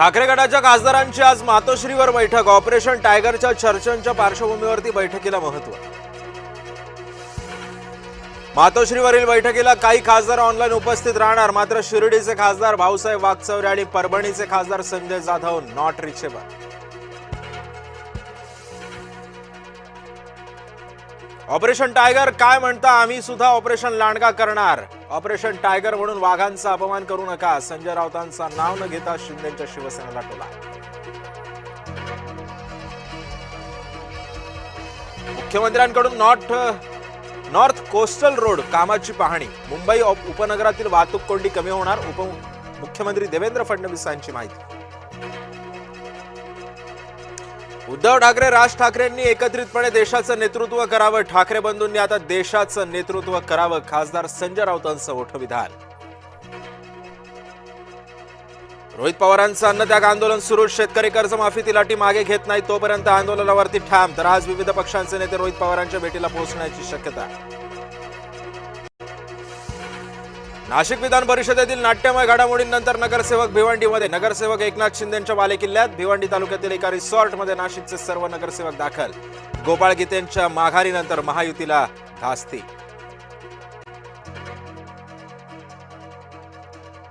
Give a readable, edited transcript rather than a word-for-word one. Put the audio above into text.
ठाकरे गटाच्या खासदारांची आज मातोश्रीवर बैठक। ऑपरेशन टायगरच्या चर्चांच्या पार्श्वभूमीवरती बैठकीला महत्त्व। मातोश्रीवरील बैठकीला काही खासदार ऑनलाईन उपस्थित राहणार, मात्र शिर्डीचे खासदार भाऊसाहेब वागचौरे आणि परभणीचे खासदार Sanjay Jadhav not reachable. Operation tiger काय म्हणता, आम्ही सुद्धा ऑपरेशन लांडगा करणार। ऑपरेशन टायगर म्हणून वाघांचा अपमान करू नका, संजय राऊतांचा नाव न घेता शिंदेच्या शिवसेनेला टोला। मुख्यमंत्र्यांकडून नॉर्थ कोस्टल रोड कामाची पाहणी। मुंबई उपनगरातील वाहतूक कोंडी कमी होणार, उपमुख्यमंत्री देवेंद्र फडणवीसांची माहिती। उद्धव ठाकरे राज ठाकरेंनी एकत्रितपणे देशाचं नेतृत्व करावं, ठाकरे बंधूंनी आता देशाचं नेतृत्व करावं, खासदार संजय राऊतांचं मोठं विधान। रोहित पवारांचं अन्नत्याग आंदोलन सुरू, शेतकरी कर्जमाफीतील अटी मागे घेत नाही तोपर्यंत आंदोलनावरती ठाम। तर आज विविध पक्षांचे नेते रोहित पवारांच्या भेटीला पोहोचण्याची शक्यता। नाशिक विधान परिषदेतील नाट्यमय घडामोडींनंतर नगरसेवक भिवंडीमध्ये। नगरसेवक एकनाथ शिंदेंच्या बालेकिल्ल्यात। भिवंडी तालुक्यातील एका रिसॉर्टमध्ये नाशिकचे सर्व नगरसेवक दाखल। गोपाळ गीतेंच्या माघारीनंतर महायुतीला धास्ती।